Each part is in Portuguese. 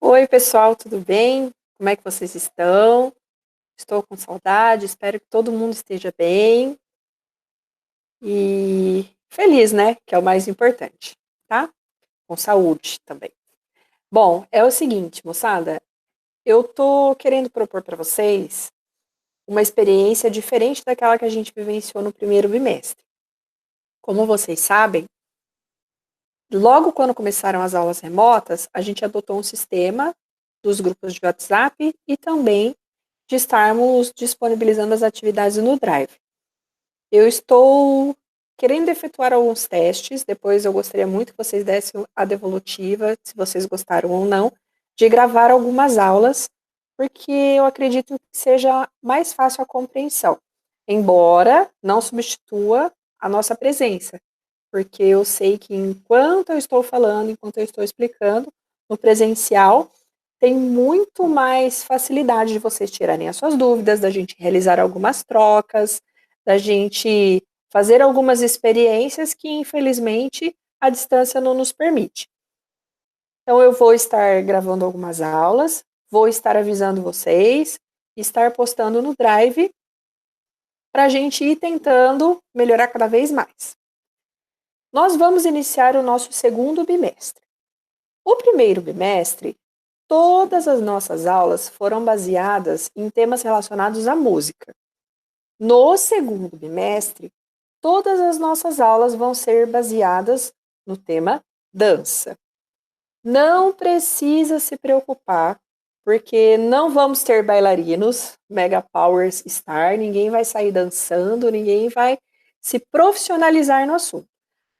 Oi, pessoal, tudo bem? Como é que vocês estão? Estou com saudade, espero que todo mundo esteja bem e feliz, né? Que é o mais importante, tá? Com saúde também. Bom, é o seguinte, moçada, eu tô querendo propor para vocês uma experiência diferente daquela que a gente vivenciou no primeiro bimestre. Como vocês sabem, logo quando começaram as aulas remotas, a gente adotou um sistema dos grupos de WhatsApp e também de estarmos disponibilizando as atividades no Drive. Eu estou querendo efetuar alguns testes, depois eu gostaria muito que vocês dessem a devolutiva, se vocês gostaram ou não, de gravar algumas aulas, porque eu acredito que seja mais fácil a compreensão, embora não substitua a nossa presença, porque eu sei que enquanto eu estou falando, enquanto eu estou explicando, no presencial, tem muito mais facilidade de vocês tirarem as suas dúvidas, da gente realizar algumas trocas, da gente fazer algumas experiências que, infelizmente, a distância não nos permite. Então, eu vou estar gravando algumas aulas, vou estar avisando vocês, estar postando no Drive, para a gente ir tentando melhorar cada vez mais. Nós vamos iniciar o nosso segundo bimestre. O primeiro bimestre, todas as nossas aulas foram baseadas em temas relacionados à música. No segundo bimestre, todas as nossas aulas vão ser baseadas no tema dança. Não precisa se preocupar, porque não vamos ter bailarinos, Mega Powers Star, ninguém vai sair dançando, ninguém vai se profissionalizar no assunto.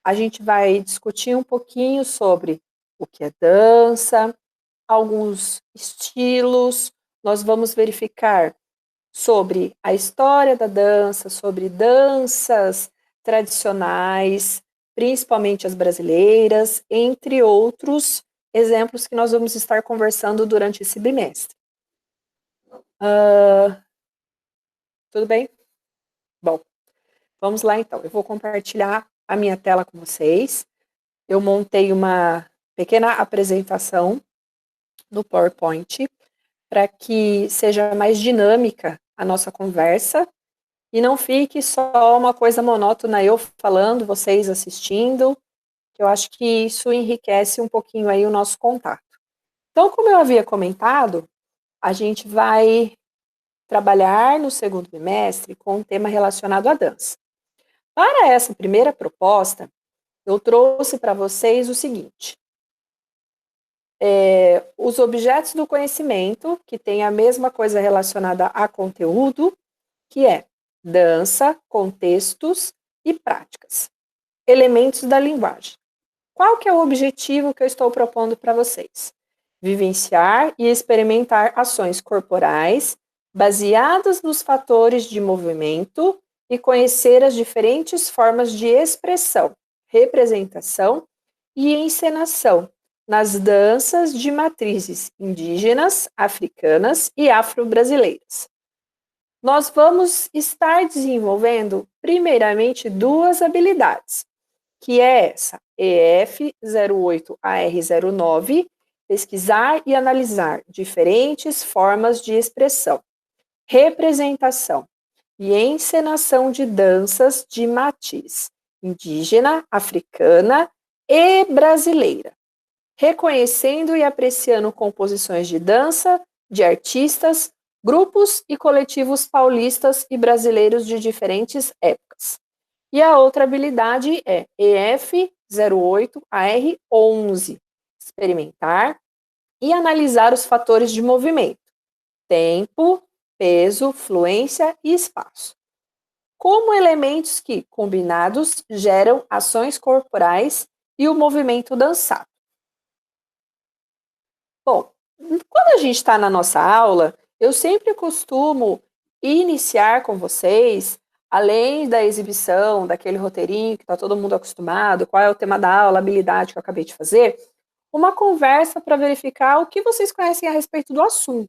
A gente vai discutir um pouquinho sobre o que é dança, alguns estilos, nós vamos verificar sobre a história da dança, sobre danças tradicionais, principalmente as brasileiras, entre outros exemplos que nós vamos estar conversando durante esse bimestre. Tudo bem? Bom, vamos lá então. Eu vou compartilhar a minha tela com vocês. Eu montei uma pequena apresentação no PowerPoint para que seja mais dinâmica a nossa conversa e não fique só uma coisa monótona, eu falando, vocês assistindo, que eu acho que isso enriquece um pouquinho aí o nosso contato. Então, como eu havia comentado, a gente vai trabalhar no segundo bimestre com um tema relacionado à dança. Para essa primeira proposta, eu trouxe para vocês o seguinte: os objetos do conhecimento, que tem a mesma coisa relacionada a conteúdo, que é dança, contextos e práticas. Elementos da linguagem. Qual que é o objetivo que eu estou propondo para vocês? Vivenciar e experimentar ações corporais baseadas nos fatores de movimento e conhecer as diferentes formas de expressão, representação e encenação nas danças de matrizes indígenas, africanas e afro-brasileiras. Nós vamos estar desenvolvendo, primeiramente, duas habilidades, que é essa, EF08AR09, pesquisar e analisar diferentes formas de expressão, representação e encenação de danças de matriz indígena, africana e brasileira, reconhecendo e apreciando composições de dança de artistas, grupos e coletivos paulistas e brasileiros de diferentes épocas. E a outra habilidade é EF08AR11, experimentar e analisar os fatores de movimento, tempo, peso, fluência e espaço, como elementos que, combinados, geram ações corporais e o movimento dançado. Bom, quando a gente está na nossa aula, eu sempre costumo iniciar com vocês, além da exibição, daquele roteirinho que está todo mundo acostumado, qual é o tema da aula, a habilidade que eu acabei de fazer, uma conversa para verificar o que vocês conhecem a respeito do assunto,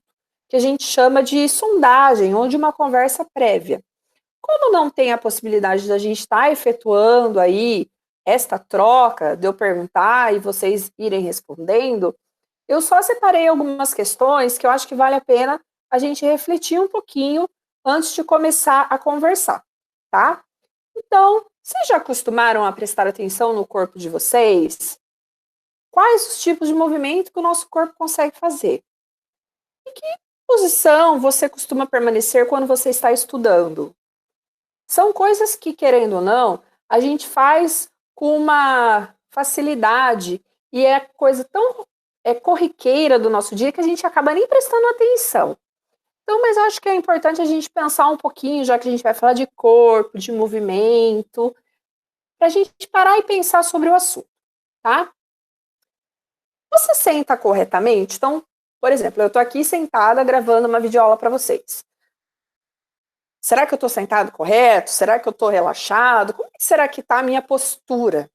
que a gente chama de sondagem, ou de uma conversa prévia. Como não tem a possibilidade da gente estar efetuando aí esta troca, de eu perguntar e vocês irem respondendo, Eu só separei algumas questões que eu acho que vale a pena a gente refletir um pouquinho antes de começar a conversar, tá? Então, vocês já acostumaram a prestar atenção no corpo de vocês? Quais os tipos de movimento que o nosso corpo consegue fazer? Em que posição você costuma permanecer quando você está estudando? São coisas que, querendo ou não, a gente faz com uma facilidade e é coisa tão corriqueira do nosso dia que a gente acaba nem prestando atenção. Então, mas eu acho que é importante a gente pensar um pouquinho, já que a gente vai falar de corpo, de movimento, para a gente parar e pensar sobre o assunto, tá? Você senta corretamente? Então, por exemplo, eu estou aqui sentada gravando uma videoaula para vocês. Será que eu estou sentado correto? Será que eu estou relaxado? Como será que está a minha postura?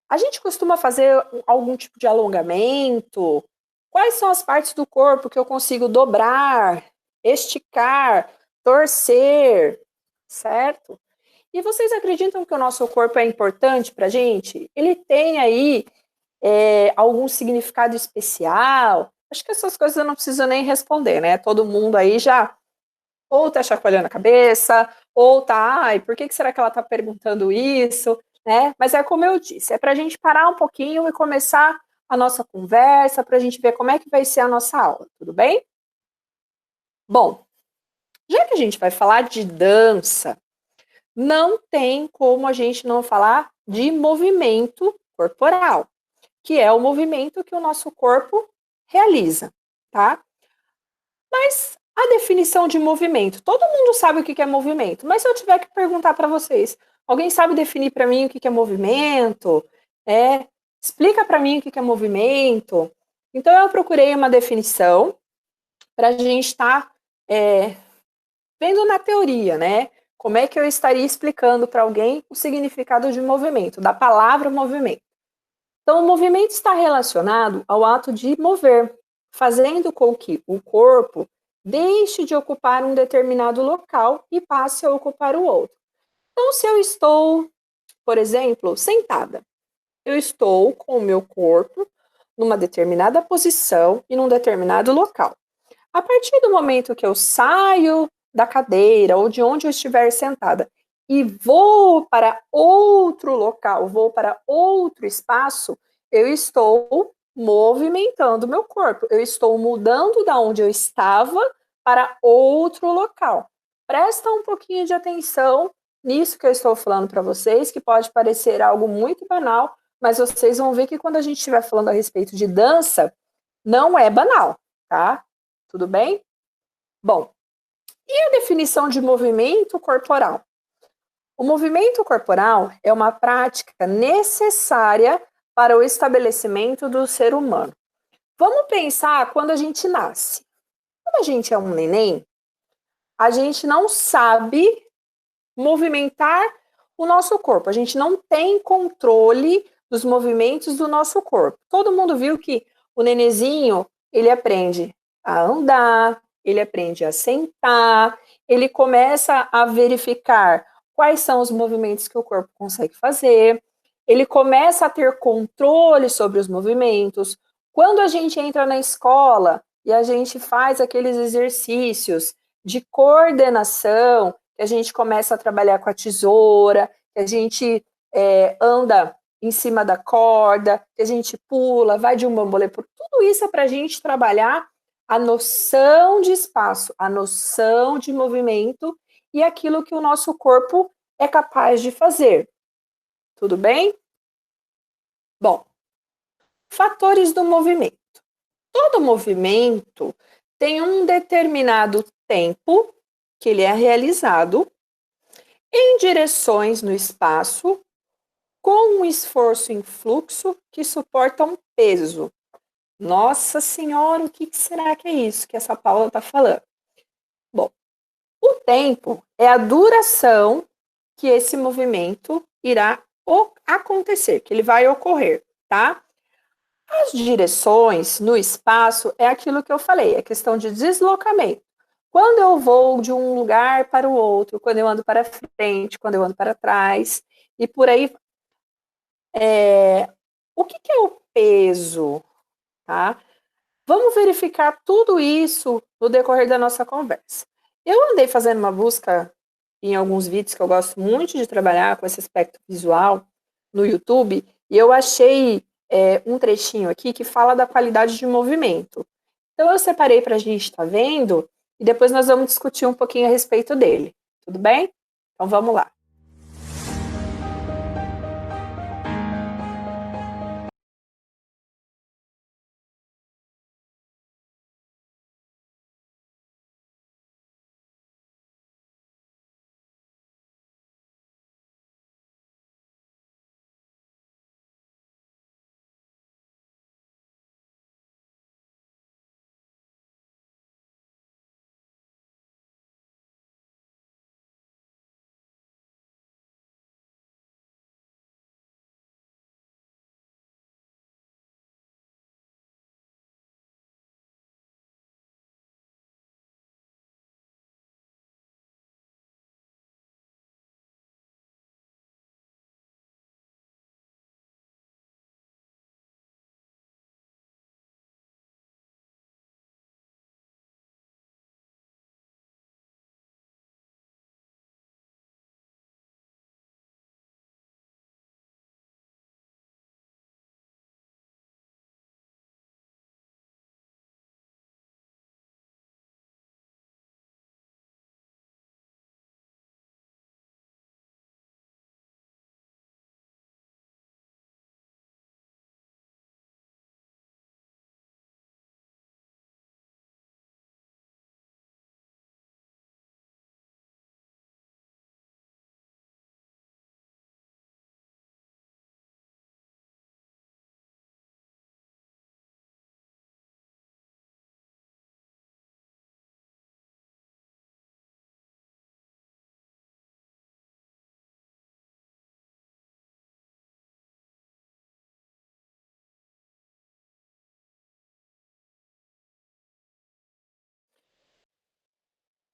A gente costuma fazer algum tipo de alongamento? Quais são as partes do corpo que eu consigo dobrar, esticar, torcer, certo? E vocês acreditam que o nosso corpo é importante para a gente? Ele tem aí algum significado especial? Acho que essas coisas eu não preciso nem responder, né? Todo mundo aí já ou tá chacoalhando a cabeça, ou tá, ai, por que será que ela tá perguntando isso, né? Mas é como eu disse, é pra gente parar um pouquinho e começar a nossa conversa, pra gente ver como é que vai ser a nossa aula, tudo bem? Bom, já que a gente vai falar de dança, não tem como a gente não falar de movimento corporal, que é o movimento que o nosso corpo realiza, tá? Mas a definição de movimento, todo mundo sabe o que é movimento, mas se eu tiver que perguntar para vocês, alguém sabe definir para mim o que é movimento? Explica para mim o que é movimento. Então eu procurei uma definição para a gente estar vendo na teoria, né? Como é que eu estaria explicando para alguém o significado de movimento, da palavra movimento. Então, o movimento está relacionado ao ato de mover, fazendo com que o corpo deixe de ocupar um determinado local e passe a ocupar o outro. Então, se eu estou, por exemplo, sentada, eu estou com o meu corpo numa determinada posição e num determinado local. A partir do momento que eu saio da cadeira ou de onde eu estiver sentada e vou para outro local, vou para outro espaço, eu estou movimentando meu corpo, eu estou mudando da onde eu estava para outro local. Presta um pouquinho de atenção nisso que eu estou falando para vocês, que pode parecer algo muito banal, mas vocês vão ver que quando a gente estiver falando a respeito de dança, não é banal, tá? Tudo bem? Bom, e a definição de movimento corporal? O movimento corporal é uma prática necessária para o estabelecimento do ser humano. Vamos pensar quando a gente nasce. Quando a gente é um neném, a gente não sabe movimentar o nosso corpo. A gente não tem controle dos movimentos do nosso corpo. Todo mundo viu que o nenezinho, ele aprende a andar, ele aprende a sentar, ele começa a verificar quais são os movimentos que o corpo consegue fazer, ele começa a ter controle sobre os movimentos. Quando a gente entra na escola e a gente faz aqueles exercícios de coordenação, que a gente começa a trabalhar com a tesoura, que a gente anda em cima da corda, que a gente pula, vai de um bambolê, tudo isso é para a gente trabalhar a noção de espaço, a noção de movimento e aquilo que o nosso corpo é capaz de fazer. Tudo bem? Bom, fatores do movimento. Todo movimento tem um determinado tempo que ele é realizado em direções no espaço, com um esforço em fluxo que suporta um peso. Nossa Senhora, o que será que é isso que essa Paula está falando? Bom, o tempo é a duração que esse movimento irá acontecer, que ele vai ocorrer, tá? As direções no espaço é aquilo que eu falei, é questão de deslocamento. Quando eu vou de um lugar para o outro, quando eu ando para frente, quando eu ando para trás, e por aí. O que é o peso? Tá? Vamos verificar tudo isso no decorrer da nossa conversa. Eu andei fazendo uma busca em alguns vídeos que eu gosto muito de trabalhar com esse aspecto visual no YouTube, e eu achei um trechinho aqui que fala da qualidade de movimento. Então eu separei para a gente estar vendo, e depois nós vamos discutir um pouquinho a respeito dele. Tudo bem? Então vamos lá.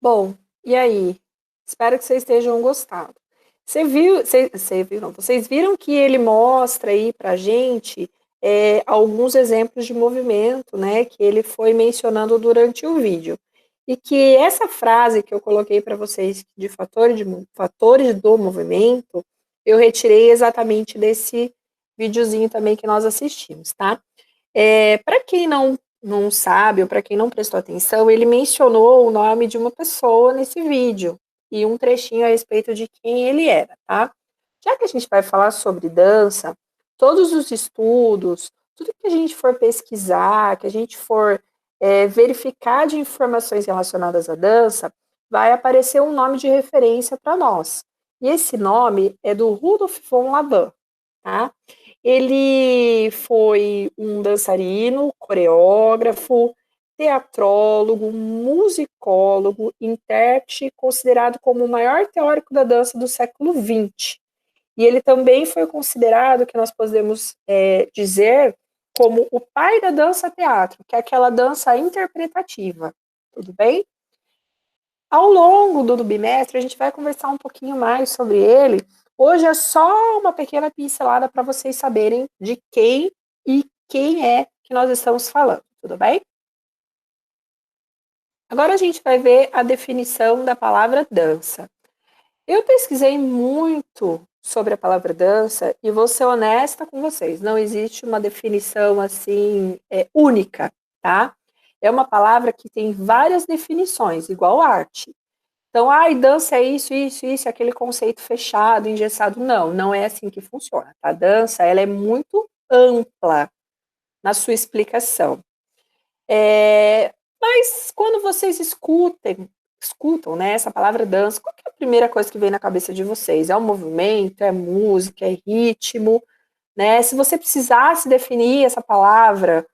Bom, e aí? Espero que vocês estejam gostando. Vocês viram que ele mostra aí pra gente alguns exemplos de movimento, né, que ele foi mencionando durante o vídeo. E que essa frase que eu coloquei para vocês de fatores do movimento, eu retirei exatamente desse videozinho também que nós assistimos, tá? Para quem não sabe, ou para quem não prestou atenção, ele mencionou o nome de uma pessoa nesse vídeo e um trechinho a respeito de quem ele era, tá? Já que a gente vai falar sobre dança, todos os estudos, tudo que a gente for pesquisar, que a gente for verificar de informações relacionadas à dança, vai aparecer um nome de referência para nós. E esse nome é do Rudolf von Laban, tá? Ele foi um dançarino, coreógrafo, teatrólogo, musicólogo, intérprete, considerado como o maior teórico da dança do século XX. E ele também foi considerado, que nós podemos dizer, como o pai da dança-teatro, que é aquela dança interpretativa. Tudo bem? Ao longo do bimestre, a gente vai conversar um pouquinho mais sobre ele. Hoje é só uma pequena pincelada para vocês saberem de quem e quem é que nós estamos falando, tudo bem? Agora a gente vai ver a definição da palavra dança. Eu pesquisei muito sobre a palavra dança e vou ser honesta com vocês, não existe uma definição assim única, tá? É uma palavra que tem várias definições, igual arte. Então, dança é isso, isso, isso, aquele conceito fechado, engessado. Não, não é assim que funciona. A dança, ela é muito ampla na sua explicação. Mas quando vocês escutam, né, essa palavra dança, qual que é a primeira coisa que vem na cabeça de vocês? É um movimento, é música, é ritmo, né? Se você precisasse definir essa palavra,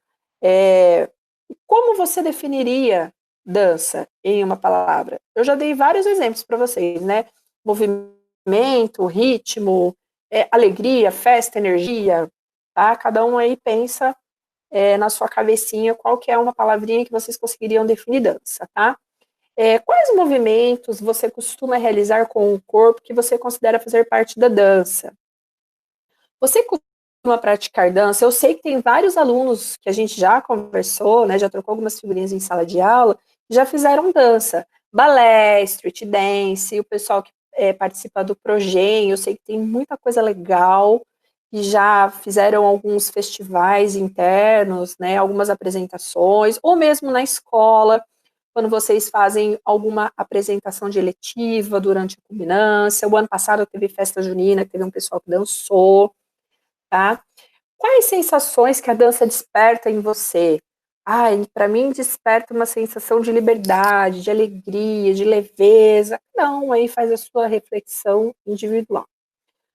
como você definiria dança em uma palavra? Eu já dei vários exemplos para vocês, né? Movimento, ritmo, alegria, festa, energia, tá? Cada um aí pensa na sua cabecinha qual que é uma palavrinha que vocês conseguiriam definir dança, tá? Quais movimentos você costuma realizar com o corpo que você considera fazer parte da dança? Você costuma praticar dança? Eu sei que tem vários alunos que a gente já conversou, né, já trocou algumas figurinhas em sala de aula, já fizeram dança, balé, street dance, o pessoal que participa do Progen, eu sei que tem muita coisa legal, e já fizeram alguns festivais internos, né, algumas apresentações, ou mesmo na escola, quando vocês fazem alguma apresentação de eletiva durante a culminância. O ano passado teve festa junina, teve um pessoal que dançou, tá? Quais sensações que a dança desperta em você? Para mim desperta uma sensação de liberdade, de alegria, de leveza. Não, aí faz a sua reflexão individual.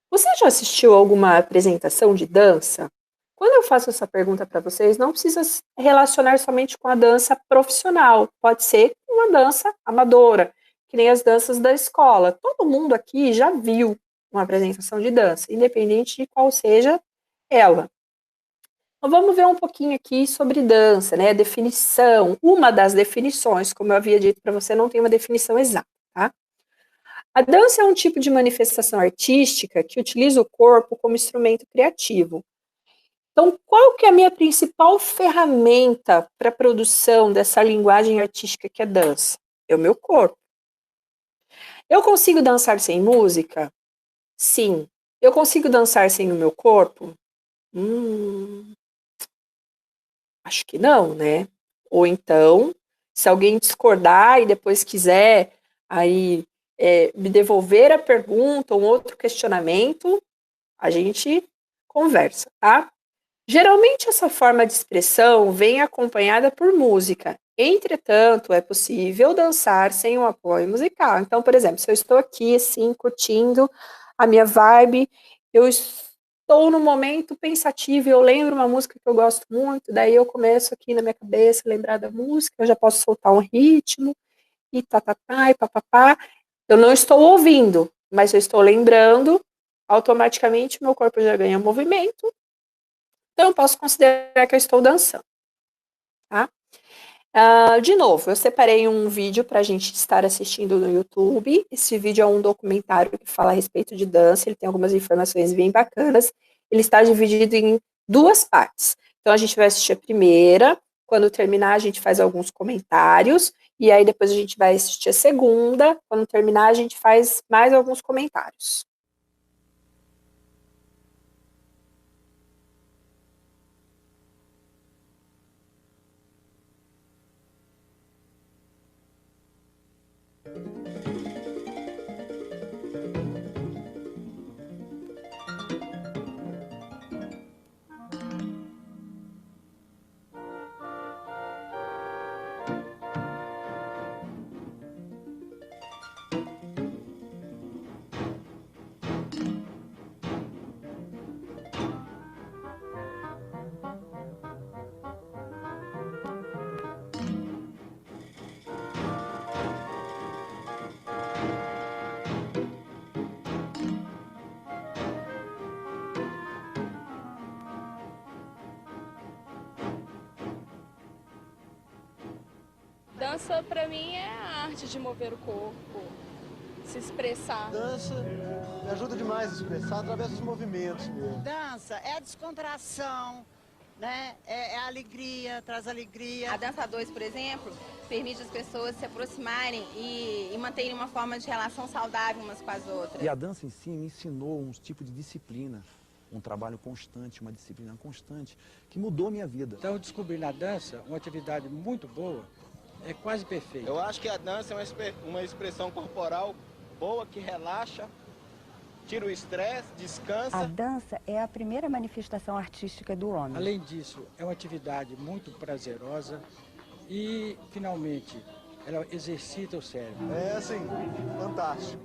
Você já assistiu alguma apresentação de dança? Quando eu faço essa pergunta para vocês, não precisa relacionar somente com a dança profissional, pode ser uma dança amadora, que nem as danças da escola. Todo mundo aqui já viu uma apresentação de dança, independente de qual seja ela. Então, vamos ver um pouquinho aqui sobre dança, né? Definição. Uma das definições, como eu havia dito para você, não tem uma definição exata, tá? A dança é um tipo de manifestação artística que utiliza o corpo como instrumento criativo. Então, qual que é a minha principal ferramenta para a produção dessa linguagem artística que é dança? É o meu corpo. Eu consigo dançar sem música? Sim. Eu consigo dançar sem o meu corpo? Acho que não, né? Ou então, se alguém discordar e depois quiser aí me devolver a pergunta, um outro questionamento, a gente conversa, tá? Geralmente essa forma de expressão vem acompanhada por música. Entretanto, é possível dançar sem um apoio musical. Então, por exemplo, se eu estou aqui assim curtindo a minha vibe, eu estou num momento pensativo, eu lembro uma música que eu gosto muito, daí eu começo aqui na minha cabeça a lembrar da música, eu já posso soltar um ritmo e tá e papapá. Eu não estou ouvindo, mas eu estou lembrando, automaticamente meu corpo já ganha movimento, então eu posso considerar que eu estou dançando, tá? De novo, eu separei um vídeo para a gente estar assistindo no YouTube. Esse vídeo é um documentário que fala a respeito de dança, ele tem algumas informações bem bacanas. Ele está dividido em duas partes. Então a gente vai assistir a primeira, quando terminar a gente faz alguns comentários, e aí depois a gente vai assistir a segunda, quando terminar a gente faz mais alguns comentários. Dança pra mim é a arte de mover o corpo, se expressar. Dança me ajuda demais a expressar através dos movimentos mesmo. Dança é a descontração, né? É a alegria, traz alegria. A dança 2, por exemplo, permite as pessoas se aproximarem e manterem uma forma de relação saudável umas com as outras. E a dança em si me ensinou um tipo de disciplina, um trabalho constante, uma disciplina constante, que mudou minha vida. Então eu descobri na dança uma atividade muito boa, é quase perfeita. Eu acho que a dança é uma expressão corporal boa, que relaxa, tira o estresse, descansa. A dança é a primeira manifestação artística do homem. Além disso, é uma atividade muito prazerosa e, finalmente, ela exercita o cérebro. É assim, fantástico.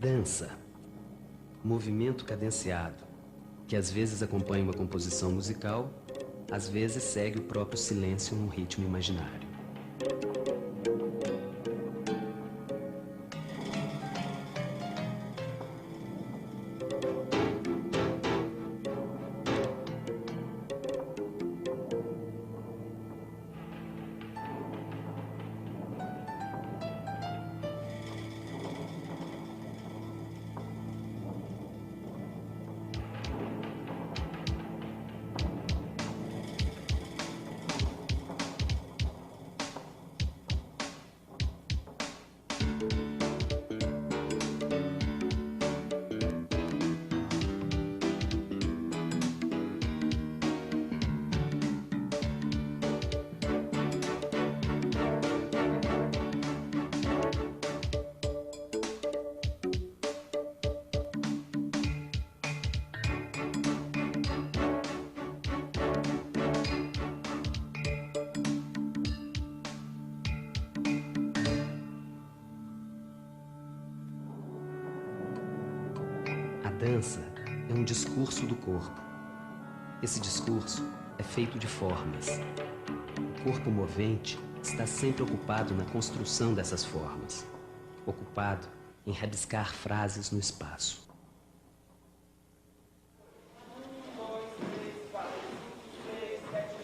Dança. Movimento cadenciado, que às vezes acompanha uma composição musical, às vezes segue o próprio silêncio num ritmo imaginário. A dança é um discurso do corpo. Esse discurso é feito de formas. O corpo movente está sempre ocupado na construção dessas formas, ocupado em rabiscar frases no espaço.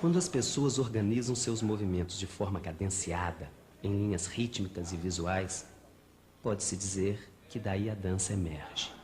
Quando as pessoas organizam seus movimentos de forma cadenciada, em linhas rítmicas e visuais, pode-se dizer que daí a dança emerge.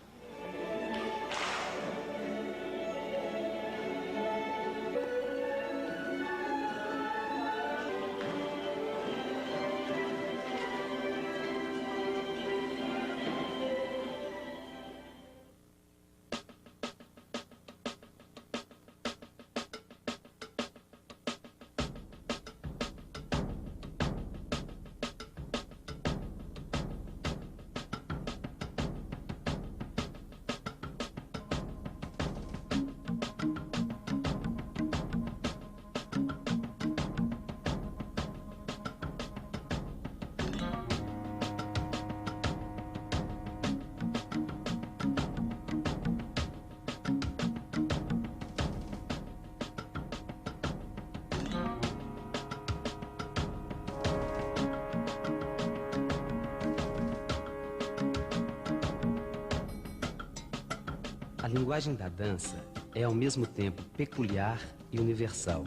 A linguagem da dança é ao mesmo tempo peculiar e universal.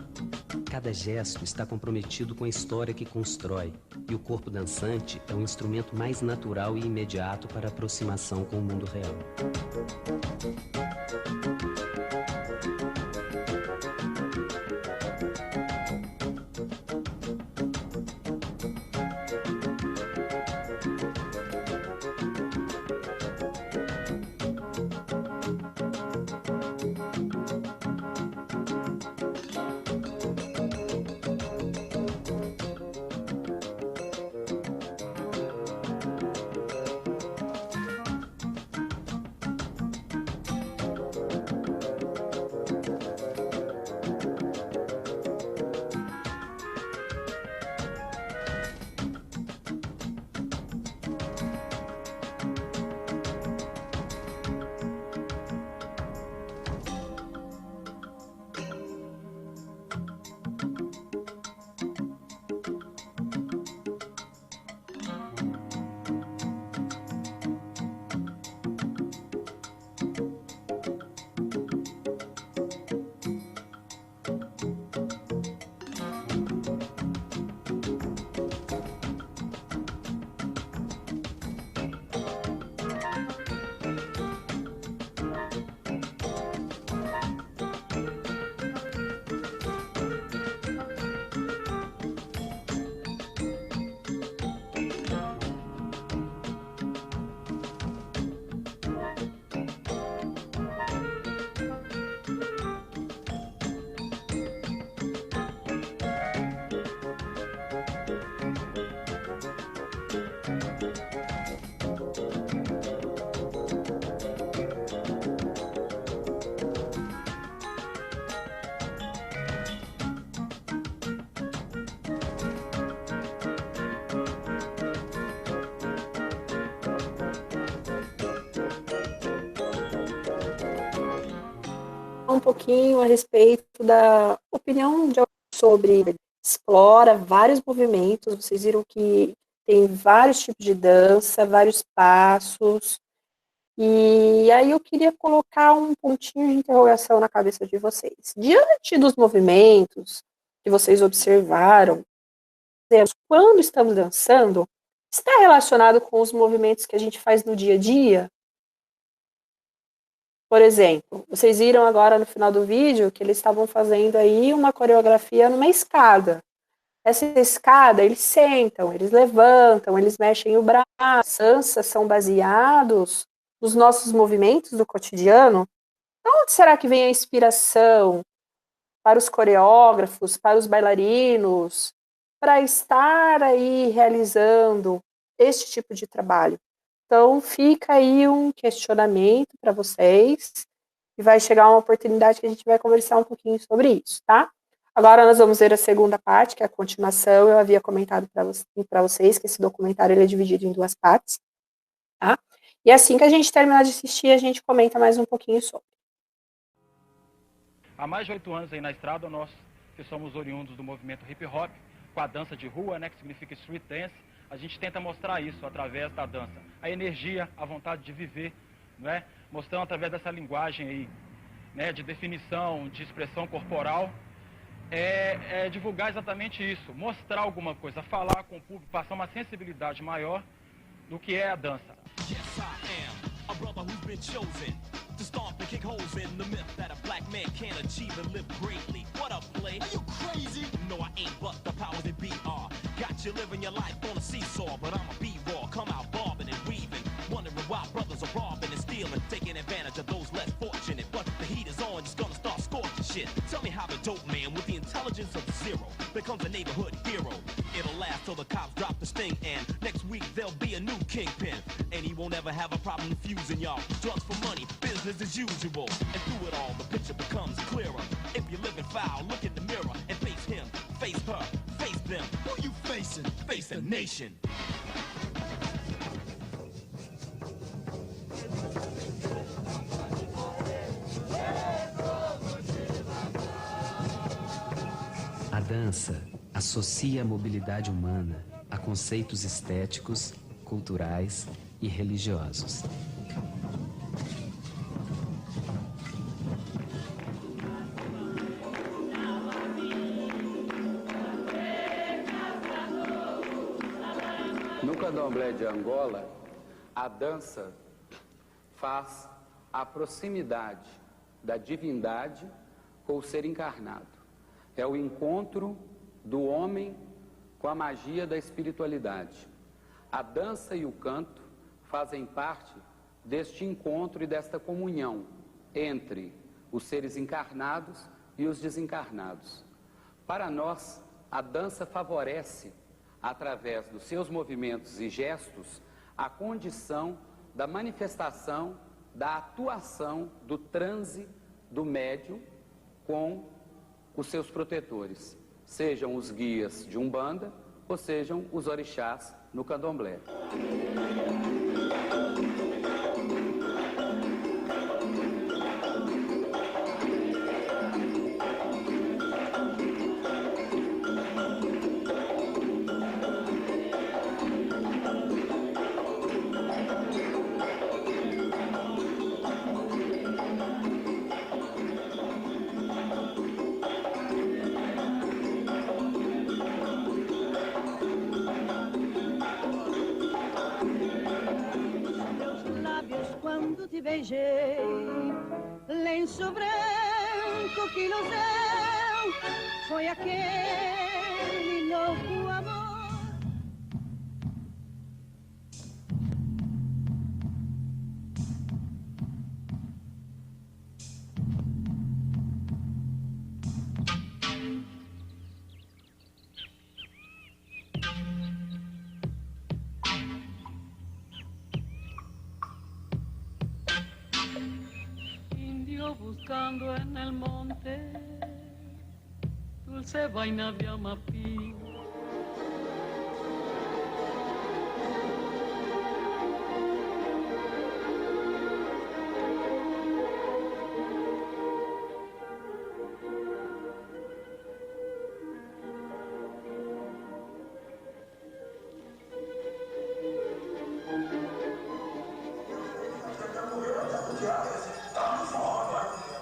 Cada gesto está comprometido com a história que constrói, e o corpo dançante é um instrumento mais natural e imediato para a aproximação com o mundo real. um pouquinho a respeito da opinião de alguém sobre, explora vários movimentos, vocês viram que tem vários tipos de dança, vários passos, e aí eu queria colocar um pontinho de interrogação na cabeça de vocês. Diante dos movimentos que vocês observaram, quando estamos dançando, está relacionado com os movimentos que a gente faz no dia a dia? Por exemplo, vocês viram agora no final do vídeo que eles estavam fazendo aí uma coreografia numa escada. Essa escada, eles sentam, eles levantam, eles mexem o braço. As danças são baseados nos nossos movimentos do cotidiano. De onde será que vem a inspiração para os coreógrafos, para os bailarinos, para estar aí realizando este tipo de trabalho? Então, fica aí um questionamento para vocês e vai chegar uma oportunidade que a gente vai conversar um pouquinho sobre isso, tá? Agora nós vamos ver a segunda parte, que é a continuação. Eu havia comentado para vocês que esse documentário ele é dividido em 2 partes, tá? E assim que a gente terminar de assistir, a gente comenta mais um pouquinho sobre. Há mais de 8 anos aí na estrada, nós que somos oriundos do movimento hip hop, com a dança de rua, né, que significa street dance, a gente tenta mostrar isso através da dança. A energia, a vontade de viver, né, mostrando através dessa linguagem aí, né, de definição, de expressão corporal, divulgar exatamente isso, mostrar alguma coisa, falar com o público, passar uma sensibilidade maior do que é a dança. Yes, I am a brother who's been chosen to stomp and kick holes in the myth that a black man can't achieve and live greatly. What a play? Are you crazy? No, I ain't, but the powers that be are. Got you living your life on a seesaw, but I'm a B-raw, come out bobbing and weaving, wondering why brothers are robbing and stealing, taking advantage of those less fortunate. But the heat is on, just gonna start scorching shit. Tell me how the dope man with the intelligence of zero becomes a neighborhood hero. It'll last till the cops drop the sting, and next week there'll be a new kingpin, and he won't ever have a problem fusing y'all. Drugs for money, business as usual, and through it all the picture becomes clearer. If you're living foul, look in the mirror and face him, face her, face them. Who you facing? Face the nation. A dança associa a mobilidade humana a conceitos estéticos, culturais e religiosos. No candomblé de Angola, a dança faz a proximidade da divindade com o ser encarnado. É o encontro do homem com a magia da espiritualidade. A dança e o canto fazem parte deste encontro e desta comunhão entre os seres encarnados e os desencarnados. Para nós, a dança favorece, através dos seus movimentos e gestos, a condição da manifestação, da atuação, do transe do médium com os seus protetores, sejam os guias de Umbanda ou sejam os orixás no candomblé. Te beijei, lenço branco que no céu foi aquele louco amor. Buscando en el monte dulce vaina de amapola.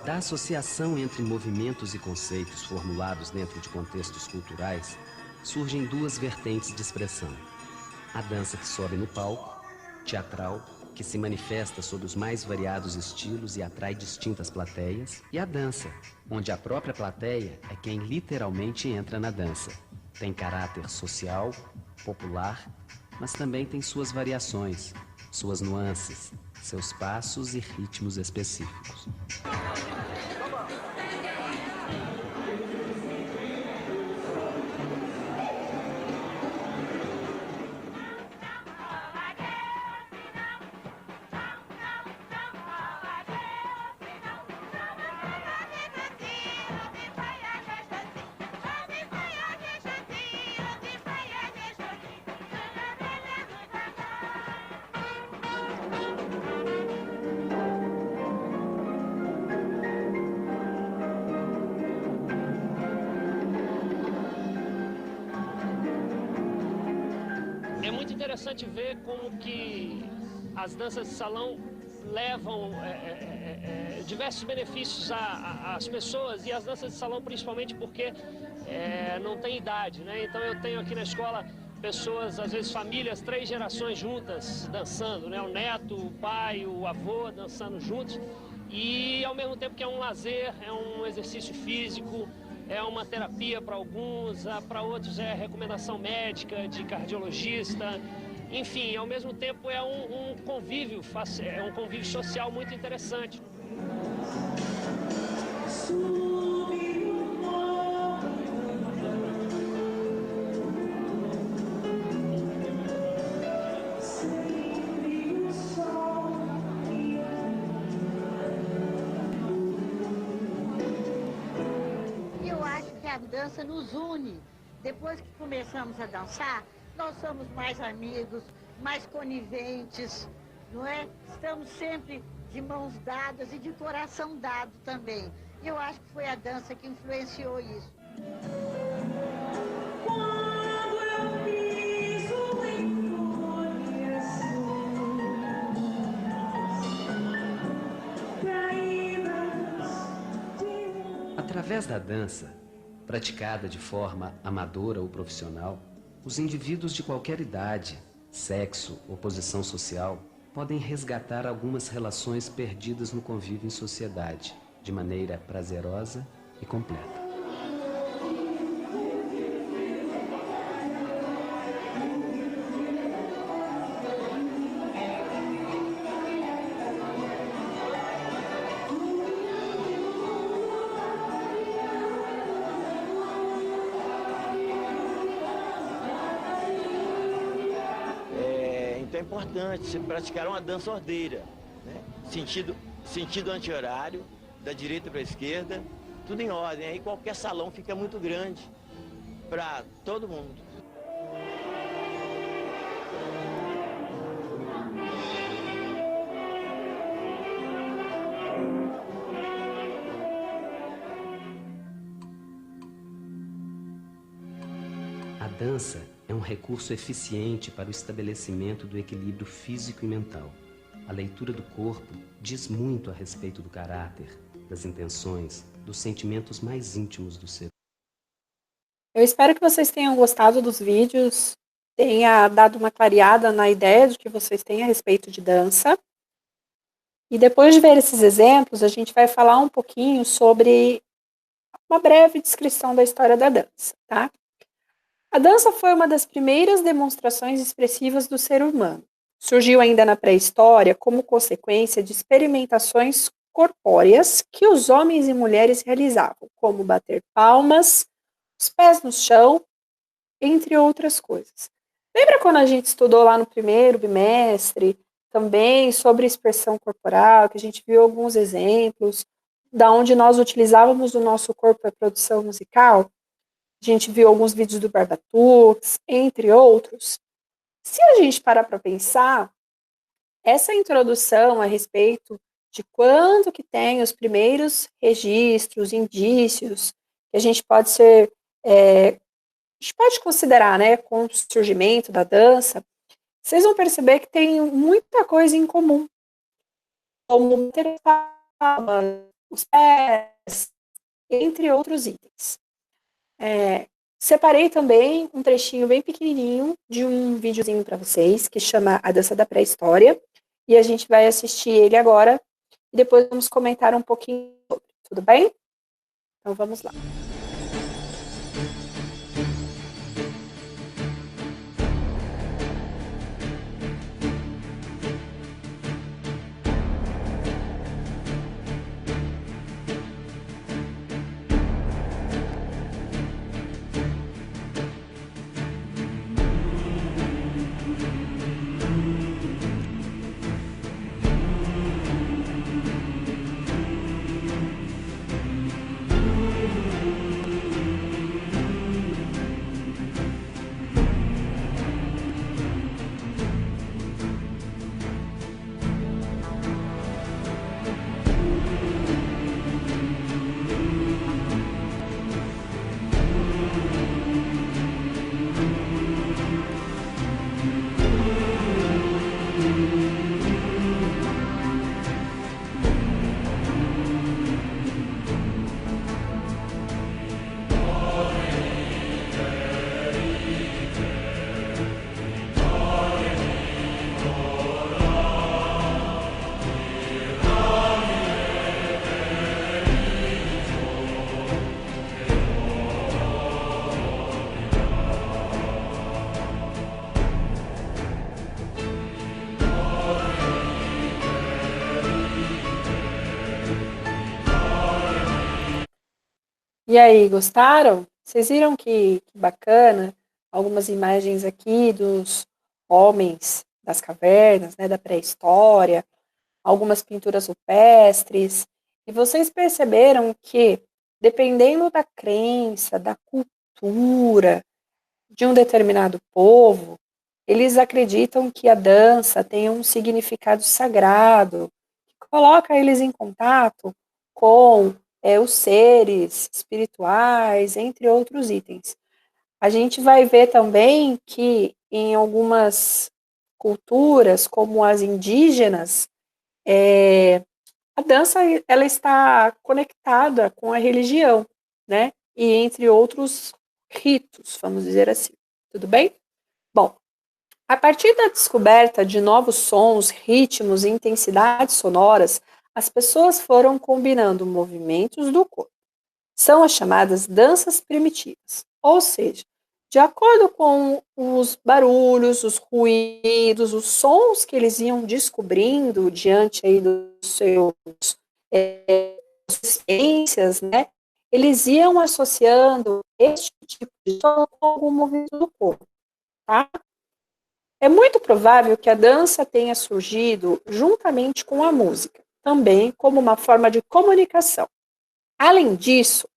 Da associação entre movimentos e conceitos formulados dentro de contextos culturais, surgem duas vertentes de expressão. A dança que sobe no palco, teatral, que se manifesta sob os mais variados estilos e atrai distintas plateias, e a dança, onde a própria plateia é quem literalmente entra na dança. Tem caráter social, popular, mas também tem suas variações, suas nuances, seus passos e ritmos específicos. É muito interessante ver como que as danças de salão levam diversos benefícios às pessoas, e as danças de salão principalmente porque não tem idade, né? Então eu tenho aqui na escola pessoas, às vezes famílias, 3 gerações juntas dançando, né? O neto, o pai, o avô dançando juntos, e ao mesmo tempo que é um lazer, é um exercício físico, é uma terapia para alguns, para outros é recomendação médica de cardiologista, enfim, ao mesmo tempo é um convívio social muito interessante. A dança nos une. Depois que começamos a dançar, nós somos mais amigos, mais coniventes, não é? Estamos sempre de mãos dadas e de coração dado também. E eu acho que foi a dança que influenciou isso. Através da dança, praticada de forma amadora ou profissional, os indivíduos de qualquer idade, sexo ou posição social podem resgatar algumas relações perdidas no convívio em sociedade, de maneira prazerosa e completa. É importante se praticar uma dança ordeira, né? Sentido anti-horário, da direita para a esquerda, tudo em ordem. Aí qualquer salão fica muito grande para todo mundo. A dança é um recurso eficiente para o estabelecimento do equilíbrio físico e mental. A leitura do corpo diz muito a respeito do caráter, das intenções, dos sentimentos mais íntimos do ser. Eu espero que vocês tenham gostado dos vídeos, tenha dado uma clareada na ideia de que vocês têm a respeito de dança. E depois de ver esses exemplos, a gente vai falar um pouquinho sobre uma breve descrição da história da dança, tá? A dança foi uma das primeiras demonstrações expressivas do ser humano. Surgiu ainda na pré-história como consequência de experimentações corpóreas que os homens e mulheres realizavam, como bater palmas, os pés no chão, entre outras coisas. Lembra quando a gente estudou lá no primeiro bimestre, também sobre expressão corporal, que a gente viu alguns exemplos, da onde nós utilizávamos o nosso corpo para produção musical? A gente viu alguns vídeos do Barbatux, entre outros. Se a gente parar para pensar, essa introdução a respeito de quando que tem os primeiros registros, indícios, que a gente pode considerar, né, com o surgimento da dança, vocês vão perceber que tem muita coisa em comum. Como bater palmas, os pés, entre outros itens. Separei também um trechinho bem pequenininho de um videozinho para vocês, que chama A Dança da Pré-História, e a gente vai assistir ele agora, e depois vamos comentar um pouquinho sobre, tudo bem? Então vamos lá. E aí, gostaram? Vocês viram que bacana? Algumas imagens aqui dos homens das cavernas, né, da pré-história, algumas pinturas rupestres. E vocês perceberam que, dependendo da crença, da cultura de um determinado povo, eles acreditam que a dança tem um significado sagrado, que coloca eles em contato com os seres espirituais, entre outros itens. A gente vai ver também que em algumas culturas, como as indígenas, a dança ela está conectada com a religião, né? E entre outros ritos, vamos dizer assim. Tudo bem? Bom, a partir da descoberta de novos sons, ritmos e intensidades sonoras, as pessoas foram combinando movimentos do corpo. São as chamadas danças primitivas, ou seja, de acordo com os barulhos, os ruídos, os sons que eles iam descobrindo diante aí dos seus experiências, né? Eles iam associando este tipo de som com algum movimento do corpo, tá? É muito provável que a dança tenha surgido juntamente com a música, também como uma forma de comunicação. Além disso,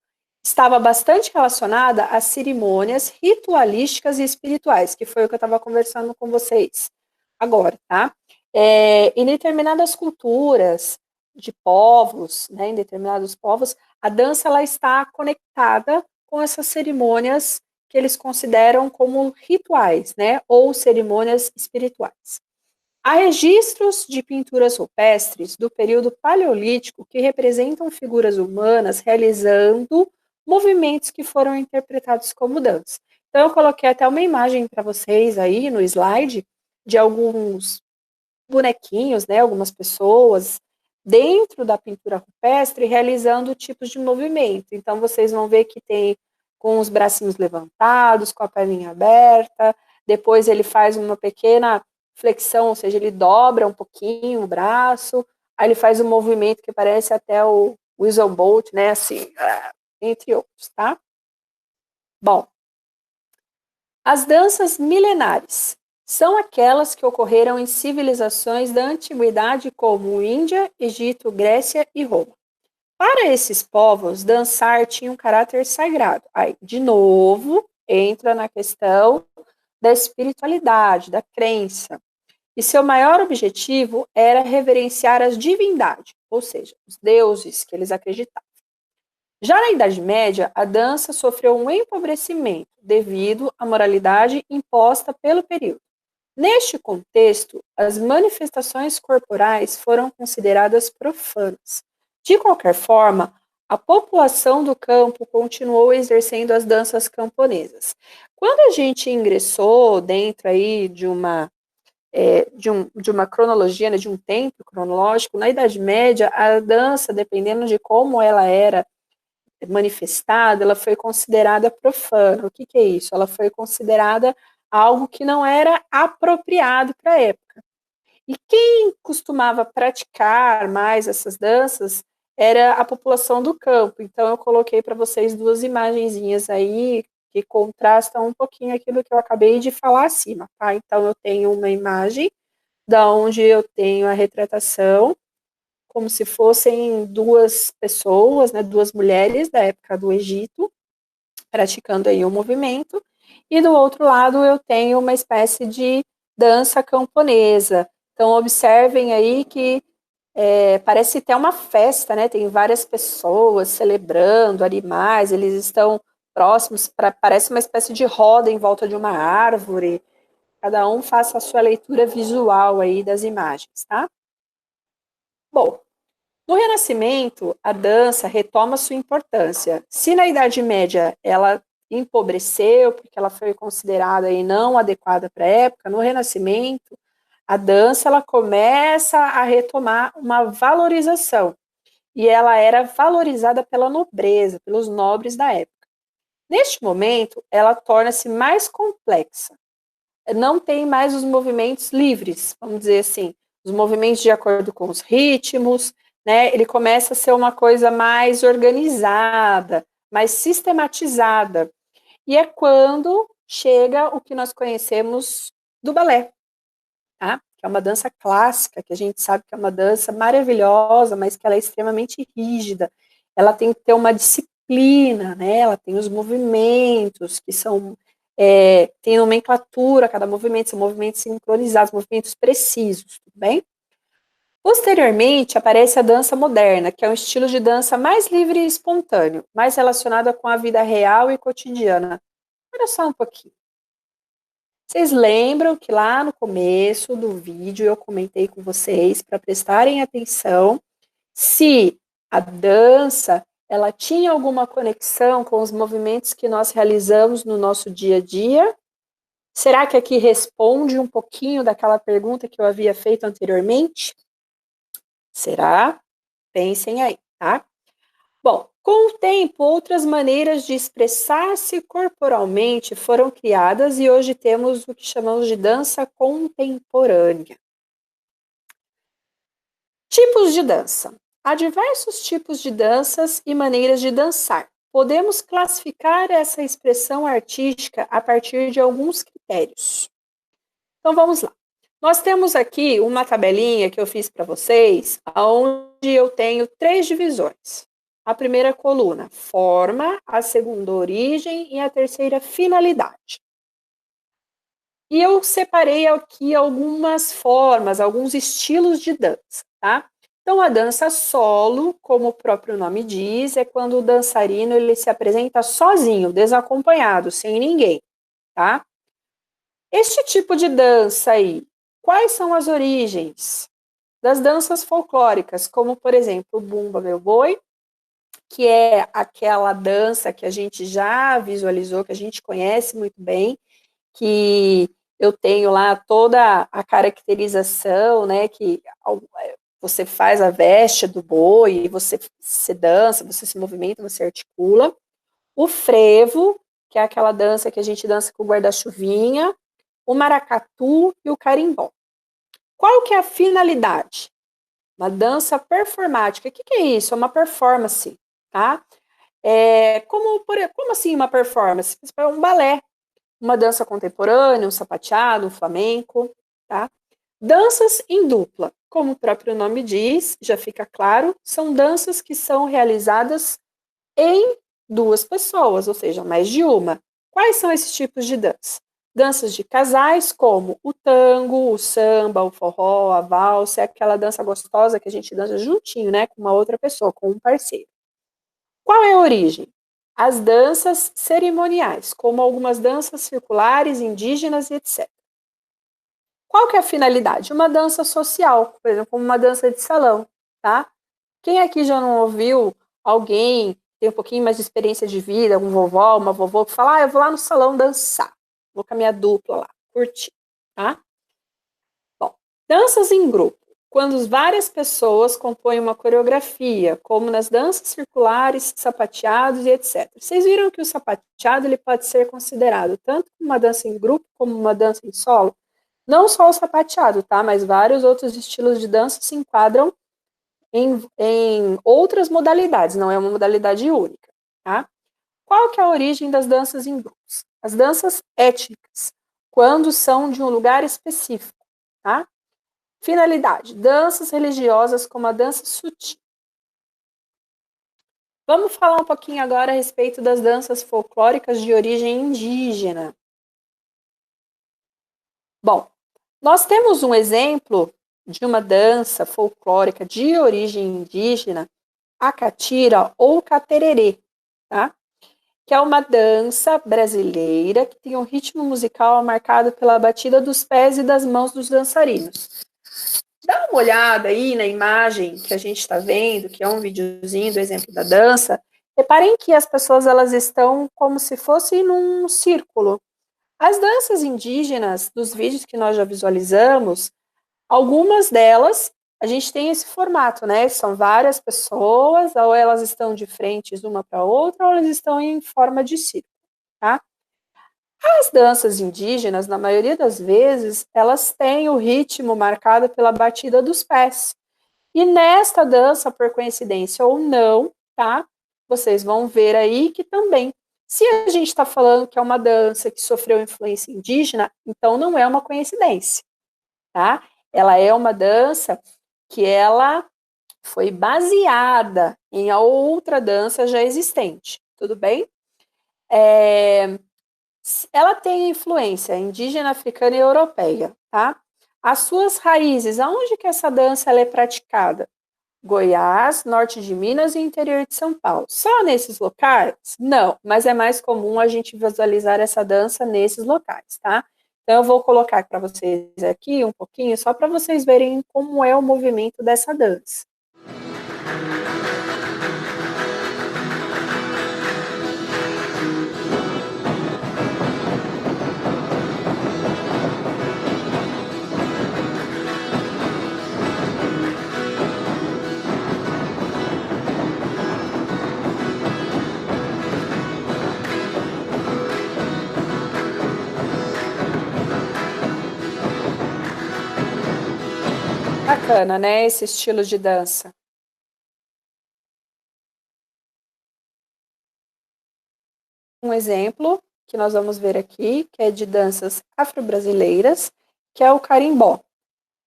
estava bastante relacionada às cerimônias ritualísticas e espirituais, que foi o que eu estava conversando com vocês agora, tá? Em determinadas culturas de povos, né, em determinados povos, a dança ela está conectada com essas cerimônias que eles consideram como rituais, né, ou cerimônias espirituais. Há registros de pinturas rupestres do período paleolítico que representam figuras humanas realizando movimentos que foram interpretados como dança. Então, eu coloquei até uma imagem para vocês aí no slide de alguns bonequinhos, né, algumas pessoas dentro da pintura rupestre realizando tipos de movimento. Então, vocês vão ver que tem com os bracinhos levantados, com a perninha aberta, depois ele faz uma pequena flexão, ou seja, ele dobra um pouquinho o braço, aí ele faz um movimento que parece até o Usain Bolt, né, assim, entre outros, tá? Bom, as danças milenares são aquelas que ocorreram em civilizações da antiguidade como Índia, Egito, Grécia e Roma. Para esses povos, dançar tinha um caráter sagrado. Aí, de novo, entra na questão da espiritualidade, da crença. E seu maior objetivo era reverenciar as divindades, ou seja, os deuses que eles acreditavam. Já na Idade Média, a dança sofreu um empobrecimento devido à moralidade imposta pelo período. Neste contexto, as manifestações corporais foram consideradas profanas. De qualquer forma, a população do campo continuou exercendo as danças camponesas. Quando a gente ingressou dentro aí de uma cronologia, né, de um tempo cronológico, na Idade Média, a dança, dependendo de como ela era manifestada, ela foi considerada profana. O que é isso? Ela foi considerada algo que não era apropriado para a época. E quem costumava praticar mais essas danças era a população do campo. Então, eu coloquei para vocês duas imagenzinhas aí que contrastam um pouquinho aquilo que eu acabei de falar acima, tá? Então, eu tenho uma imagem da onde eu tenho a retratação como se fossem duas pessoas, né, duas mulheres da época do Egito, praticando aí o movimento, e do outro lado eu tenho uma espécie de dança camponesa. Então, observem aí que parece até uma festa, né? Tem várias pessoas celebrando, animais, eles estão próximos, parece uma espécie de roda em volta de uma árvore. Cada um faça a sua leitura visual aí das imagens, tá? Bom, no Renascimento, a dança retoma sua importância. Se na Idade Média ela empobreceu, porque ela foi considerada aí não adequada para a época, no Renascimento, a dança ela começa a retomar uma valorização, e ela era valorizada pela nobreza, pelos nobres da época. Neste momento, ela torna-se mais complexa. Não tem mais os movimentos livres, vamos dizer assim, os movimentos de acordo com os ritmos, né? Ele começa a ser uma coisa mais organizada, mais sistematizada. E é quando chega o que nós conhecemos do balé, tá? Que é uma dança clássica, que a gente sabe que é uma dança maravilhosa, mas que ela é extremamente rígida. Ela tem que ter uma disciplina, né? Ela tem os movimentos que são tem nomenclatura, cada movimento, são movimentos sincronizados, movimentos precisos, tudo bem? Posteriormente, aparece a dança moderna, que é um estilo de dança mais livre e espontâneo, mais relacionada com a vida real e cotidiana. Olha só um pouquinho. Vocês lembram que lá no começo do vídeo eu comentei com vocês para prestarem atenção se a dança ela tinha alguma conexão com os movimentos que nós realizamos no nosso dia a dia? Será que aqui responde um pouquinho daquela pergunta que eu havia feito anteriormente? Será? Pensem aí, tá? Bom, com o tempo, outras maneiras de expressar-se corporalmente foram criadas e hoje temos o que chamamos de dança contemporânea. Tipos de dança. Há diversos tipos de danças e maneiras de dançar. Podemos classificar essa expressão artística a partir de alguns critérios. Então, vamos lá. Nós temos aqui uma tabelinha que eu fiz para vocês, onde eu tenho 3 divisões. A primeira coluna, forma, a segunda, origem e a terceira, finalidade. E eu separei aqui algumas formas, alguns estilos de dança, tá? Então, a dança solo, como o próprio nome diz, é quando o dançarino ele se apresenta sozinho, desacompanhado, sem ninguém, tá? Este tipo de dança aí, quais são as origens? Das danças folclóricas, como, por exemplo, o Bumba Meu Boi, que é aquela dança que a gente já visualizou, que a gente conhece muito bem, que eu tenho lá toda a caracterização, né, que você faz a veste do boi, você se dança, você se movimenta, você articula. O frevo, que é aquela dança que a gente dança com o guarda-chuvinha, o maracatu e o carimbó. Qual que é a finalidade? Uma dança performática. O que é isso? É uma performance, tá? Como assim uma performance? É um balé, uma dança contemporânea, um sapateado, um flamenco, tá? Danças em dupla, como o próprio nome diz, já fica claro, são danças que são realizadas em 2 pessoas, ou seja, mais de uma. Quais são esses tipos de dança? Danças de casais, como o tango, o samba, o forró, a valsa, é aquela dança gostosa que a gente dança juntinho, né, com uma outra pessoa, com um parceiro. Qual é a origem? As danças cerimoniais, como algumas danças circulares, indígenas e etc. Qual que é a finalidade? Uma dança social, por exemplo, como uma dança de salão, tá? Quem aqui já não ouviu alguém tem um pouquinho mais de experiência de vida, um vovó, uma vovó, que fala, eu vou lá no salão dançar, vou com a minha dupla lá, curtir, tá? Bom, danças em grupo, quando várias pessoas compõem uma coreografia, como nas danças circulares, sapateados e etc. Vocês viram que o sapateado ele pode ser considerado tanto uma dança em grupo como uma dança em solo? Não só o sapateado, tá? Mas vários outros estilos de dança se enquadram em outras modalidades, não é uma modalidade única, tá? Qual que é a origem das danças em grupos? As danças étnicas, quando são de um lugar específico, tá? Finalidade, danças religiosas como a dança suti. Vamos falar um pouquinho agora a respeito das danças folclóricas de origem indígena. Bom, nós temos um exemplo de uma dança folclórica de origem indígena, a catira ou catererê, tá? Que é uma dança brasileira que tem um ritmo musical marcado pela batida dos pés e das mãos dos dançarinos. Dá uma olhada aí na imagem que a gente está vendo, que é um videozinho do exemplo da dança. Reparem que as pessoas elas estão como se fossem num círculo. As danças indígenas, dos vídeos que nós já visualizamos, algumas delas, a gente tem esse formato, né? São várias pessoas, ou elas estão de frente uma para a outra, ou elas estão em forma de círculo, tá? As danças indígenas, na maioria das vezes, elas têm o ritmo marcado pela batida dos pés. E nesta dança, por coincidência ou não, tá? Vocês vão ver aí que também, se a gente está falando que é uma dança que sofreu influência indígena, então não é uma coincidência, tá? Ela é uma dança que ela foi baseada em outra dança já existente, tudo bem? Ela tem influência indígena, africana e europeia, tá? As suas raízes, aonde que essa dança ela é praticada? Goiás, norte de Minas e interior de São Paulo. Só nesses locais? Não, mas é mais comum a gente visualizar essa dança nesses locais, tá? Então eu vou colocar para vocês aqui um pouquinho, só para vocês verem como é o movimento dessa dança. Bacana, né, esse estilo de dança. Um exemplo que nós vamos ver aqui, que é de danças afro-brasileiras, que é o carimbó,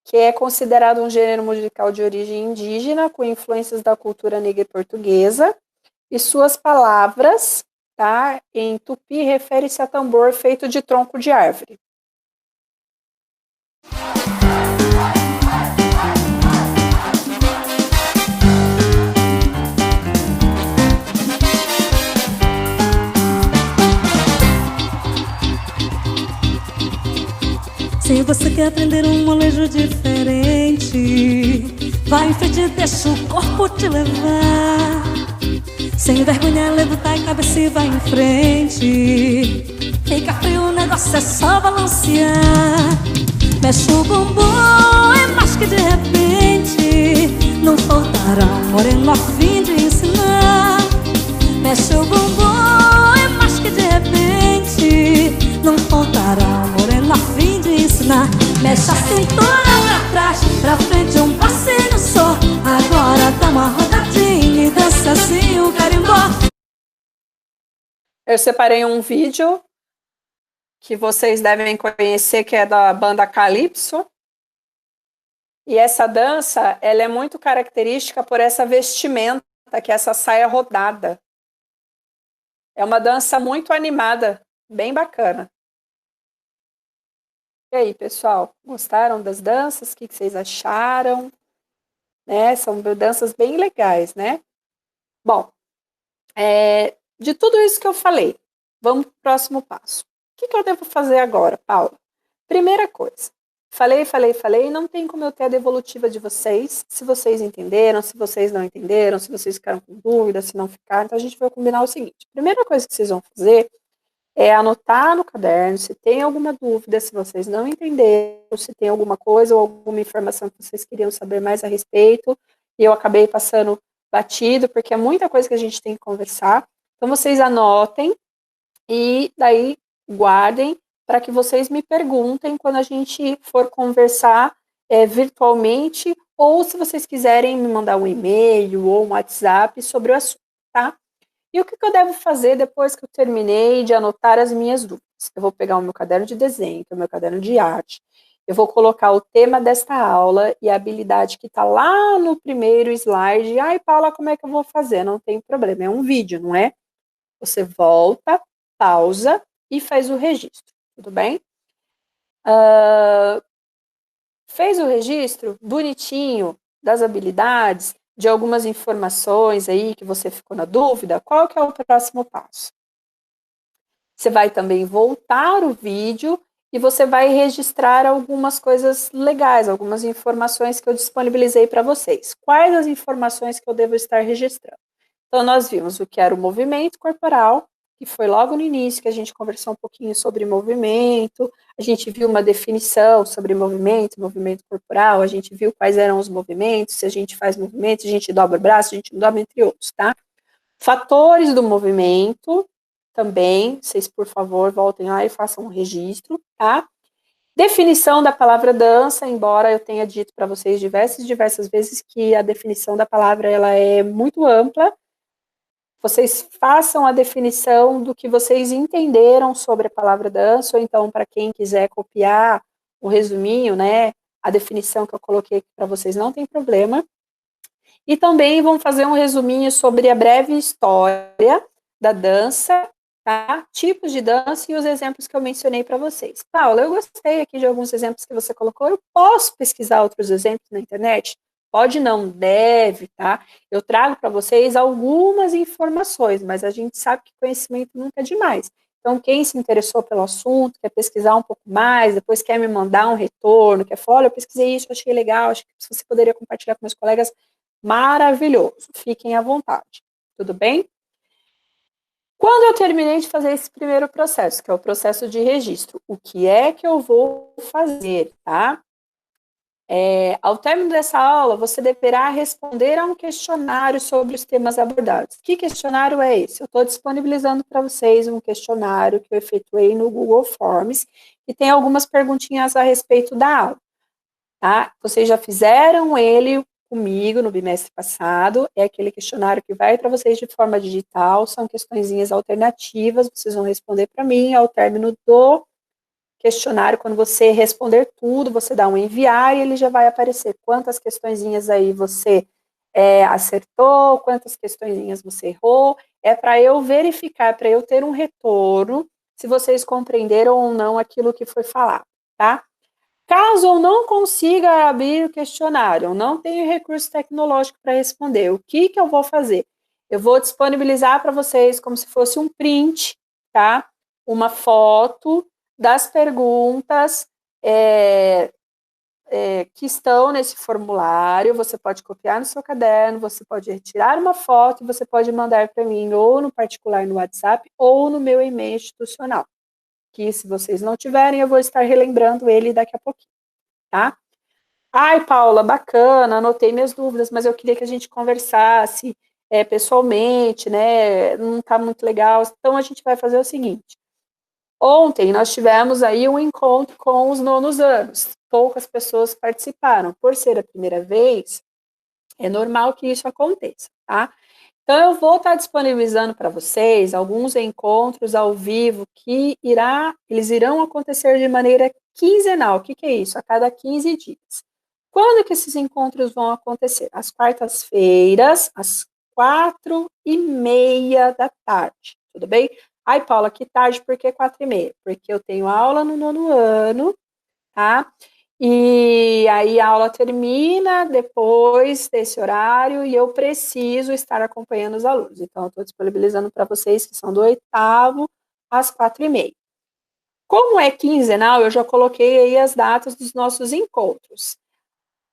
que é considerado um gênero musical de origem indígena, com influências da cultura negra e portuguesa, e suas palavras, tá, em tupi, refere-se a tambor feito de tronco de árvore. Se você quer aprender um molejo diferente, vai em frente e deixa o corpo te levar. Sem vergonha, levanta a cabeça e vai em frente. Fica frio, o negócio é só balancear. Mexe o bumbum, é mais que de repente não faltará um moreno a fim de ensinar. Mexe o bumbum, é mais que de repente não faltará um moreno a fim de ensinar. Mexe a cintura pra trás, pra frente um passinho só. Agora dá uma rodadinha e dança assim o carimbó. Eu separei um vídeo que vocês devem conhecer, que é da banda Calypso. E essa dança, ela é muito característica por essa vestimenta, que é essa saia rodada. É uma dança muito animada, bem bacana. E aí, pessoal, gostaram das danças? O que vocês acharam? Né? São danças bem legais, né? Bom, de tudo isso que eu falei, vamos para o próximo passo. O que eu devo fazer agora, Paula? Primeira coisa, falei, não tem como eu ter a devolutiva de vocês, se vocês entenderam, se vocês não entenderam, se vocês ficaram com dúvida, se não ficaram. Então, a gente vai combinar o seguinte: a primeira coisa que vocês vão fazer é anotar no caderno se tem alguma dúvida, se vocês não entenderam, se tem alguma coisa ou alguma informação que vocês queriam saber mais a respeito, e eu acabei passando batido, porque é muita coisa que a gente tem que conversar. Então, vocês anotem e daí guardem para que vocês me perguntem quando a gente for conversar virtualmente, ou se vocês quiserem me mandar um e-mail ou um WhatsApp sobre o assunto, tá? E o que eu devo fazer depois que eu terminei de anotar as minhas dúvidas? Eu vou pegar o meu caderno de desenho, que é o meu caderno de arte, eu vou colocar o tema desta aula e a habilidade que está lá no primeiro slide. Ai, Paula, como é que eu vou fazer? Não tem problema, é um vídeo, não é? Você volta, pausa e faz o registro, tudo bem? Fez o registro bonitinho das habilidades, de algumas informações aí que você ficou na dúvida, qual que é o próximo passo? Você vai também voltar o vídeo e você vai registrar algumas coisas legais, algumas informações que eu disponibilizei para vocês. Quais as informações que eu devo estar registrando? Então, nós vimos o que era o movimento corporal, que foi logo no início que a gente conversou um pouquinho sobre movimento, a gente viu uma definição sobre movimento corporal, a gente viu quais eram os movimentos, se a gente faz movimento, se a gente dobra o braço, se a gente não dobra, entre outros, tá? Fatores do movimento, também, vocês, por favor, voltem lá e façam um registro, tá? Definição da palavra dança, embora eu tenha dito para vocês diversas vezes que a definição da palavra, ela é muito ampla. Vocês façam a definição do que vocês entenderam sobre a palavra dança, ou então, para quem quiser copiar o resuminho, né, a definição que eu coloquei aqui para vocês, não tem problema. E também vão fazer um resuminho sobre a breve história da dança, tá? Tipos de dança e os exemplos que eu mencionei para vocês. Paula, eu gostei aqui de alguns exemplos que você colocou, eu posso pesquisar outros exemplos na internet? Pode não, deve, tá? Eu trago para vocês algumas informações, mas a gente sabe que conhecimento nunca é demais. Então, quem se interessou pelo assunto, quer pesquisar um pouco mais, depois quer me mandar um retorno, quer falar, olha, eu pesquisei isso, achei legal, acho que você poderia compartilhar com meus colegas, maravilhoso. Fiquem à vontade, tudo bem? Quando eu terminei de fazer esse primeiro processo, que é o processo de registro, o que é que eu vou fazer, tá? Ao término dessa aula, você deverá responder a um questionário sobre os temas abordados. Que questionário é esse? Eu estou disponibilizando para vocês um questionário que eu efetuei no Google Forms, e tem algumas perguntinhas a respeito da aula. Tá? Vocês já fizeram ele comigo no bimestre passado, é aquele questionário que vai para vocês de forma digital, são questõezinhas alternativas, vocês vão responder para mim ao término do questionário. Quando você responder tudo, você dá um enviar e ele já vai aparecer quantas questõezinhas aí você acertou, quantas questõezinhas você errou, é para eu verificar, para eu ter um retorno, se vocês compreenderam ou não aquilo que foi falado, tá? Caso eu não consiga abrir o questionário, eu não tenho recurso tecnológico para responder, o que eu vou fazer? Eu vou disponibilizar para vocês como se fosse um print, tá? Uma foto das perguntas que estão nesse formulário, você pode copiar no seu caderno, você pode retirar uma foto e você pode mandar para mim ou no particular no WhatsApp ou no meu e-mail institucional, que se vocês não tiverem, eu vou estar relembrando ele daqui a pouquinho, tá? Ai, Paula, bacana, anotei minhas dúvidas, mas eu queria que a gente conversasse pessoalmente, né, não tá muito legal, então a gente vai fazer o seguinte. Ontem nós tivemos aí um encontro com os nonos anos, poucas pessoas participaram, por ser a primeira vez, é normal que isso aconteça, tá? Então, eu vou estar disponibilizando para vocês alguns encontros ao vivo que eles irão acontecer de maneira quinzenal. O que é isso? A cada 15 dias. Quando que esses encontros vão acontecer? Às quartas-feiras, às 4h30 da tarde, tudo bem? Ai, Paula, que tarde, por que 4h30? Porque eu tenho aula no nono ano, tá? E aí a aula termina depois desse horário e eu preciso estar acompanhando os alunos. Então, eu estou disponibilizando para vocês que são do 8º às 4h30. Como é quinzenal, eu já coloquei aí as datas dos nossos encontros.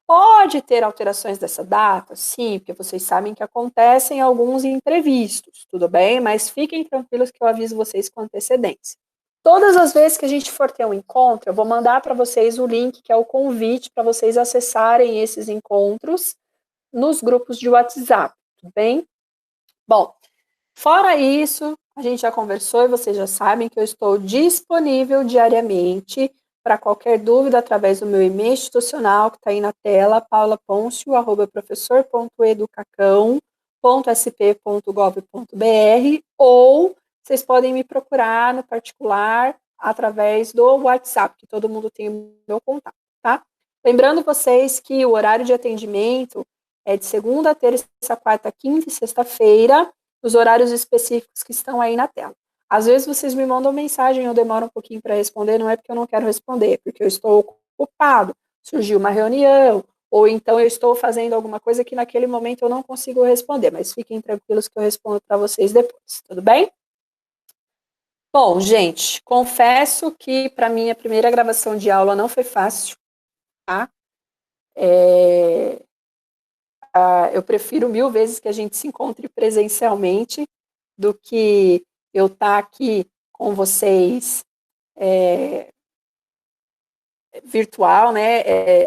Pode ter alterações dessa data? Sim, porque vocês sabem que acontecem alguns imprevistos, tudo bem? Mas fiquem tranquilos que eu aviso vocês com antecedência. Todas as vezes que a gente for ter um encontro, eu vou mandar para vocês o link, que é o convite para vocês acessarem esses encontros nos grupos de WhatsApp, tudo bem? Bom, fora isso, a gente já conversou e vocês já sabem que eu estou disponível diariamente para qualquer dúvida através do meu e-mail institucional que está aí na tela, paulaponcio@professor.educacão.sp.gov.br, ou vocês podem me procurar no particular através do WhatsApp, que todo mundo tem o meu contato, tá? Lembrando vocês que o horário de atendimento é de segunda, terça, quarta, quinta e sexta-feira, os horários específicos que estão aí na tela. Às vezes vocês me mandam mensagem, eu demoro um pouquinho para responder, não é porque eu não quero responder, é porque eu estou ocupado, surgiu uma reunião, ou então eu estou fazendo alguma coisa que naquele momento eu não consigo responder, mas fiquem tranquilos que eu respondo para vocês depois, tudo bem? Bom, gente, confesso que para mim a primeira gravação de aula não foi fácil, tá? Eu prefiro 1000 vezes que a gente se encontre presencialmente do que eu estar aqui com vocês virtual, né?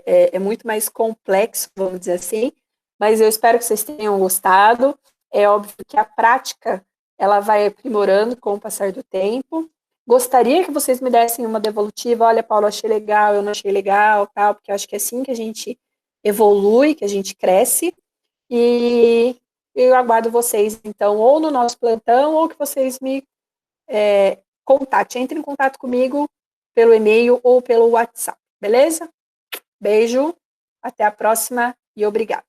É muito mais complexo, vamos dizer assim, mas eu espero que vocês tenham gostado. É óbvio que a prática ela vai aprimorando com o passar do tempo. Gostaria que vocês me dessem uma devolutiva, olha, Paulo, achei legal, eu não achei legal, tal, porque eu acho que é assim que a gente evolui, que a gente cresce, e eu aguardo vocês, então, ou no nosso plantão, ou que vocês me contatem, entrem em contato comigo pelo e-mail ou pelo WhatsApp, beleza? Beijo, até a próxima e obrigada.